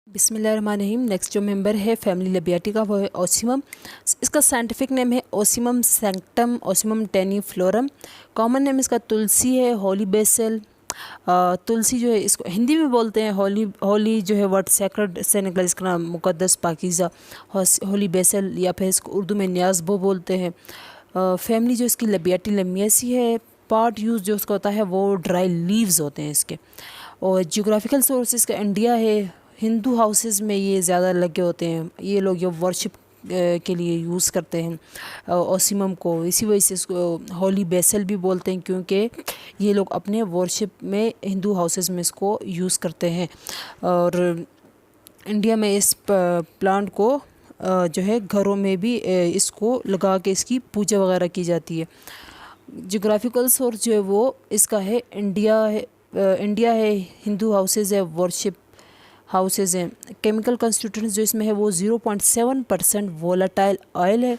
बिस्मिल्लाहिर्रहमानिर्रहीम। नेक्स्ट जो मेंबर है फैमिली लेबियाटिका वो है ओसिमम। इसका साइंटिफिक नेम है Ocimum sanctum Ocimum tenuiflorum. Common name इसका तुलसी है, होली बेसल। तुलसी जो है इसको हिंदी में बोलते हैं होली। होली जो है वर्ड सैक्रेड से निकला, इसका नाम मुकद्दस पाकीज़ा। होली बेसल या फिर इसको उर्दू में न्याज़बो बोलते हैं। फैमिली जो इसकी लेबियाटी लेमियासी है। पार्ट यूज़ जो उसका होता है वो ड्राई लीव्स होते हैं इसके। और जियोग्राफिकल सोर्स इसका इंडिया है। हिंदू हाउसेस में ये ज़्यादा लगे होते हैं, ये लोग जो वर्शिप के लिए यूज़ करते हैं ओसिमम को। इसी वजह से इसको होली बेसल भी बोलते हैं, क्योंकि ये लोग अपने वर्शिप में हिंदू हाउसेस में इसको यूज़ करते हैं। और इंडिया में इस प्लांट को जो है घरों में भी इसको लगा के इसकी पूजा वगैरह की जाती है। जियोग्राफिकल सोर्स जो है वो इसका है इंडिया है। इंडिया है, हिंदू हाउसेस है, वर्शिप हाउसेस हैं। केमिकल कंस्टिट्यूएंट्स जो इसमें है वो 0.7% वोलेटाइल ऑयल है।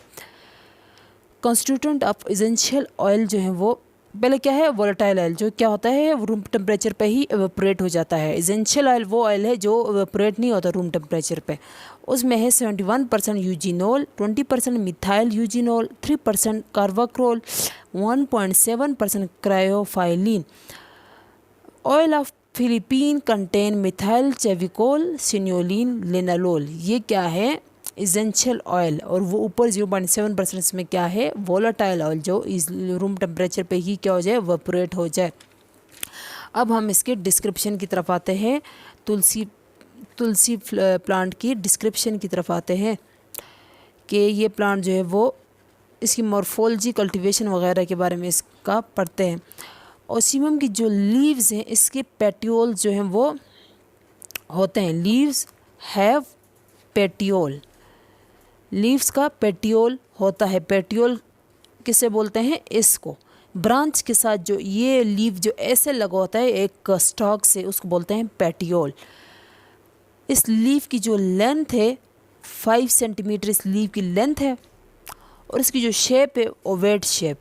कंस्टिट्यूएंट ऑफ एसेंशियल ऑयल जो है वो पहले क्या है, वोलेटाइल ऑयल जो क्या होता है रूम टेम्परेचर पे ही एवेपोरेट हो जाता है। एसेंशियल ऑयल वो ऑयल है जो एवेपोरेट नहीं होता रूम टेम्परेचर पे। उसमें है 71% eugenol, 20% methyl eugenol, 3% carvacrol, 1.7% caryophyllene. Oil of Philippine contain methyl chavicol cineole linalool. ये क्या है, एसेंशियल ऑयल। और वो ऊपर 0.7% इसमें क्या है, वोलेटाइल ऑयल जो इस रूम टेम्परेचर पे ही क्या हो जाए, वेपोरेट हो जाए। अब हम इसके डिस्क्रिप्शन की तरफ आते हैं। तुलसी प्लांट की डिस्क्रिप्शन की तरफ आते हैं कि ये प्लांट जो है वो इसकी मॉर्फोलॉजी, कल्टीवेशन वगैरह के बारे में इसका पढ़ते हैं। ओसिमम की जो लीव्स हैं, इसके पेटियोल जो हैं वो होते हैं, लीव्स हैव पेटियोल। लीव्स का पेटियोल होता है। पेटियोल किसे बोलते हैं, इसको ब्रांच के साथ जो ये लीव जो ऐसे लगा होता है एक स्टॉक से, उसको बोलते हैं पेटियोल। इस लीव की जो लेंथ है 5 सेंटीमीटर इस लीव की लेंथ है। और इसकी जो शेप है ओवेट शेप।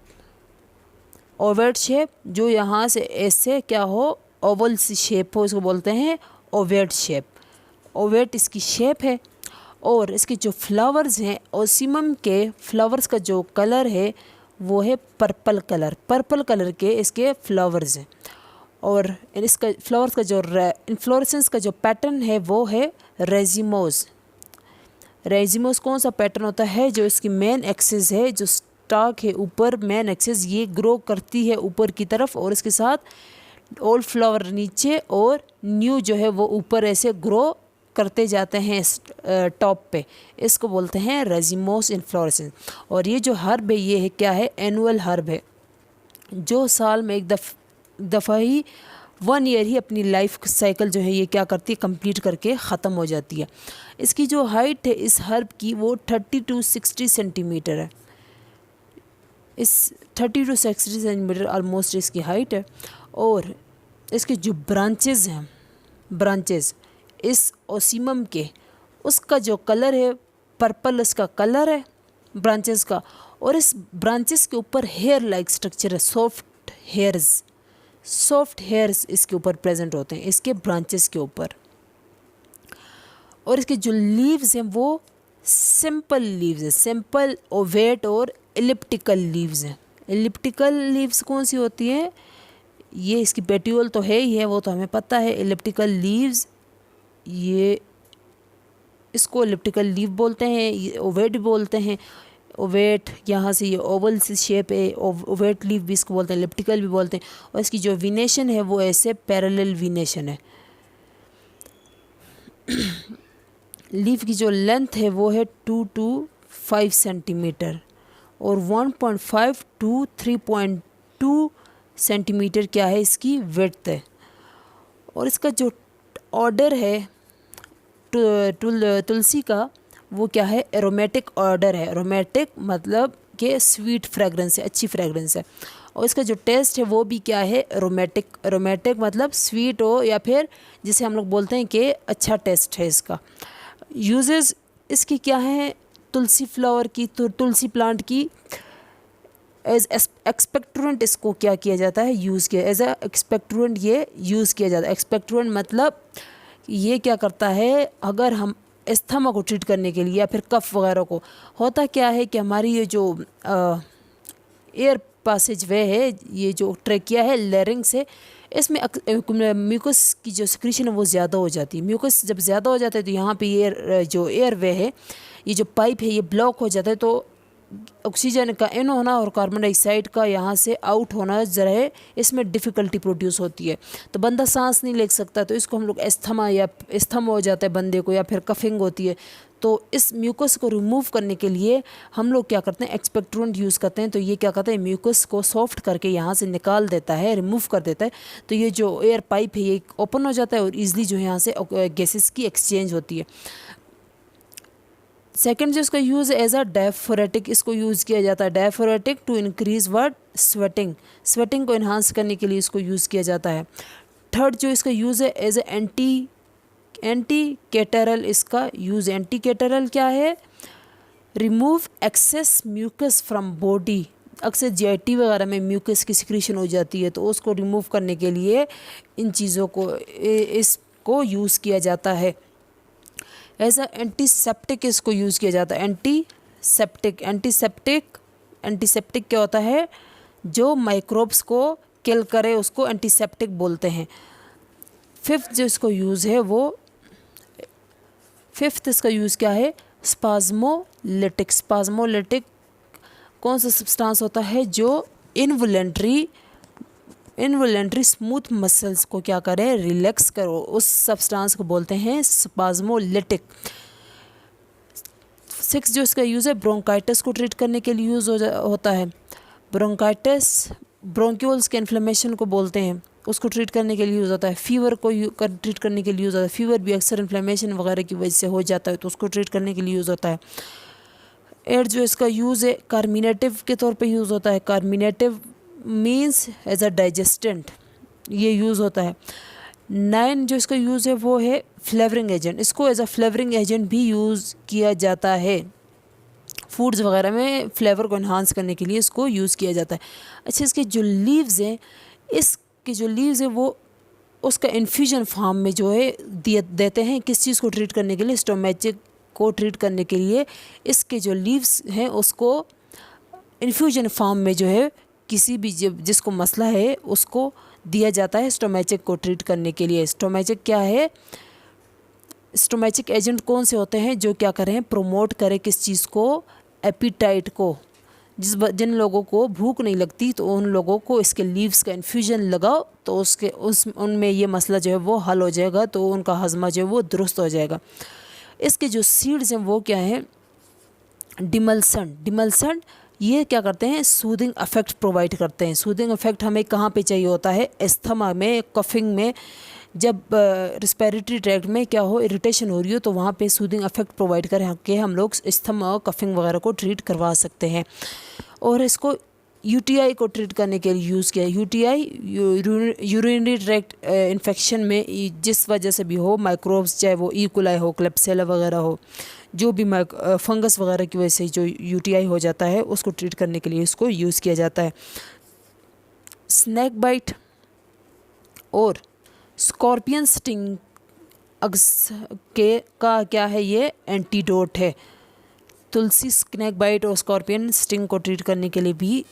ओवेट शेप जो यहाँ से ऐसे क्या हो, ओवल सी शेप हो, इसको बोलते हैं ओवेट शेप। ओवेट इसकी शेप है। और इसके जो फ्लावर्स हैं, ओसिमम के फ्लावर्स का जो कलर है वो है पर्पल कलर। पर्पल कलर के इसके फ्लावर्स हैं। और इसका फ्लावर्स का जो इन्फ्लोरेसेंस का जो पैटर्न है वो है रेजिमोस। रेजिमोस कौन सा पैटर्न होता है, जो इसकी मेन एक्सिस है, जो स्टॉक है ऊपर मेन एक्सिस, ये ग्रो करती है ऊपर की तरफ। और इसके साथ ओल्ड फ्लावर नीचे और न्यू जो है वो ऊपर ऐसे ग्रो करते जाते हैं टॉप पे। इसको बोलते हैं रेजिमोस इन्फ्लोरेसेंस। और ये जो हर्ब है ये है क्या है, एनुअल हर्ब है, जो साल में एक दफ़ा ही 1 ईयर ही अपनी लाइफ साइकिल जो है ये क्या करती है, कंप्लीट करके ख़त्म हो जाती है। इसकी जो हाइट है इस हर्ब की वो 30 to 60 सेंटीमीटर है। इस 30 to 60 सेंटीमीटर ऑलमोस्ट इसकी हाइट है। और इसके जो ब्रांचेस हैं, ब्रांचेस इस ओसिमम के, उसका जो कलर है पर्पल, इसका कलर है ब्रांचेस का। और इस ब्रांचेस के ऊपर हेयर लाइक स्ट्रक्चर है, सॉफ्ट हेयर्स इसके ऊपर प्रेजेंट होते हैं, इसके ब्रांचेस के ऊपर। और इसके जो लीव्स हैं वो सिंपल लीव्स है, सिंपल ओवेट और एलिप्टिकल लीव्स हैं। एलिप्टिकल लीव्स कौन सी होती हैं, ये इसकी पेटियोल तो है ही है, वो तो हमें पता है। एलिप्टिकल लीव्स, ये इसको एलिप्टिकल लीव बोलते हैं, ये ओवेट बोलते हैं। ओवेट यहाँ से ये ओवल सी शेप है, ओवेट लीव भी इसको बोलते हैं, एलिप्टिकल भी बोलते हैं। और इसकी जो विनेशन है वो ऐसे पैरेलल विनेशन है। लीव की जो लेंथ है वो है 2 to 5 सेंटीमीटर। और 1.5 to 3.2 सेंटीमीटर क्या है, इसकी विड्थ है। और इसका जो ऑर्डर है तुलसी का वो क्या है, एरोमेटिक ऑर्डर है। एरोमेटिक मतलब कि स्वीट फ्रेगरेंस है, अच्छी फ्रेगरेंस है। और इसका जो टेस्ट है वो भी क्या है, एरोमेटिक। एरोमेटिक मतलब स्वीट हो, या फिर जिसे हम लोग बोलते हैं कि अच्छा टेस्ट है इसका। यूजेस इसकी क्या है, तुलसी फ्लावर की, तुलसी प्लांट की एज एक्सपेक्टोरेंट इसको क्या किया जाता है, यूज़ किया एज अ एक्सपेक्टोरेंट, ये यूज़ किया जाता है। एक्सपेक्टोरेंट मतलब ये क्या करता है, अगर हम अस्थमा को ट्रीट करने के लिए या फिर कफ वगैरह को, होता क्या है कि हमारी ये जो एयर पासेज वे है, ये जो ट्रेकिया है, लैरिंग्स है, इसमें म्यूकस की जो सिक्रीशन है वो ज़्यादा हो जाती है। म्यूकस जब ज़्यादा हो जाता है तो यहाँ पे ये जो एयर वे है, ये जो पाइप है, ये ब्लॉक हो जाता है, तो ऑक्सीजन का इन होना और कार्बन डाइऑक्साइड का यहाँ से आउट होना जरा है, इसमें डिफ़िकल्टी प्रोड्यूस होती है, तो बंदा सांस नहीं ले सकता। तो इसको हम लोग एस्थमा या एस्थमा हो जाता है बंदे को, या फिर कफिंग होती है। तो इस म्यूकस को रिमूव करने के लिए हम लोग क्या करते हैं, एक्सपेक्टोरेंट यूज़ करते हैं। तो ये क्या करता है, म्यूकस को सॉफ्ट करके यहाँ से निकाल देता है, रिमूव कर देता है। तो ये जो एयर पाइप है ये ओपन हो जाता है और ईजिली जो है यहाँ से गैसेस की एक्सचेंज होती है। सेकेंड जो इसका यूज़ एज अ डायफोरेटिक, इसको यूज़ किया जाता है। Diaphoretic to increase what, sweating, sweating को इन्हांस करने के लिए इसको यूज़ किया जाता है। थर्ड जो इसका यूज़ है एज ए एंटी कैटरल, इसका यूज़ एंटी कैटरल क्या है, remove excess mucus from body. अक्सर जीआईटी वगैरह में म्यूकस की सिक्रीशन हो जाती है, तो उसको रिमूव करने के लिए इन चीज़ों को इसको यूज़ किया जाता है। एज अ एंटीसेप्टिक इसको यूज़ किया जाता है। एंटीसेप्टिक क्या होता है, जो माइक्रोब्स को किल करे उसको एंटीसेप्टिक बोलते हैं। फिफ्थ जो इसको यूज़ है वो, फिफ्थ इसका यूज़ क्या है, स्पाज्मोलिटिक। स्पाज्मोलिटिक कौन सा सब्सटेंस होता है जो इनवॉलेंट्री स्मूथ मसल्स को क्या करे, रिलैक्स करो, उस सब्सटेंस को बोलते हैं स्पाज्मोलिटिक। सिक्स जो इसका यूज़ है, ब्रोंकाइटिस को ट्रीट करने के लिए यूज़ होता है। ब्रोंकाइटिस ब्रोंक्यूल्स के इन्फ्लेमेशन को बोलते हैं, उसको ट्रीट करने के लिए यूज़ होता है। फीवर को ट्रीट करने के लिए यूज़ होता है। फीवर भी अक्सर इन्फ्लेमेशन वगैरह की वजह से हो जाता है, तो उसको ट्रीट करने के लिए यूज़ होता है। 8 जो इसका यूज़ है, कार्मिनेटिव के तौर पे यूज़ होता है। कार्मिनेटिव मीन्स एज अ डाइजेस्टेंट, ये यूज़ होता है। 9 जो इसका यूज़ है वो है फ्लेवरिंग एजेंट, इसको एज अ फ्लेवरिंग एजेंट भी यूज़ किया जाता है। फूड्स वगैरह में फ्लेवर को इन्हांस करने के लिए इसको यूज़ किया जाता है। अच्छा, इसके जो लीव्स हैं, इसके जो लीव्स हैं वो उसका इन्फ्यूजन फॉर्म में जो है देते हैं, किस चीज़ को ट्रीट करने के लिए, स्टोमैटिक को ट्रीट करने के लिए इसके जो लीव्स हैं उसको इन्फ्यूजन फॉर्म में जो है किसी भी जिसको मसला है उसको दिया जाता है स्टोमैटिक को ट्रीट करने के लिए। स्टोमैटिक क्या है, स्टोमैटिक एजेंट कौन से होते हैं जो क्या करें, प्रमोट करें किस चीज़ को, एपिटाइट को। जिन लोगों को भूख नहीं लगती तो उन लोगों को इसके लीव्स का इन्फ्यूजन लगाओ, तो उनमें ये मसला जो है वो हल हो जाएगा, तो उनका हजमा जो है वो दुरुस्त हो जाएगा। इसके जो सीड्स हैं वो क्या हैं, डिमल्सन ये क्या करते हैं, सूदिंग इफेक्ट प्रोवाइड करते हैं। सूदिंग इफेक्ट हमें कहाँ पे चाहिए होता है, एस्थमा में, कफिंग में, जब रिस्पिरेटरी ट्रैक्ट में क्या हो, इरिटेशन हो रही हो, तो वहाँ पे सूदिंग इफेक्ट प्रोवाइड करके हम लोग एस्थमा और कफिंग वगैरह को ट्रीट करवा सकते हैं। और इसको यूटीआई को ट्रीट करने के लिए यूज़ किया। यूटीआई यूरिनरी ट्रैक्ट इन्फेक्शन में जिस वजह से भी हो, माइक्रोब्स, चाहे वो ई-कोलाई हो, क्लेप्सिला वगैरह हो, जो भी फंगस वगैरह की वजह से जो यूटीआई हो जाता है, उसको ट्रीट करने के लिए इसको यूज़ किया जाता है। स्नैक बाइट और स्कॉर्पियन स्टिंग का क्या है, ये एंटीडोट है। तुलसी स्नैक बाइट और स्कॉर्पियन स्टिंग को ट्रीट करने के लिए भी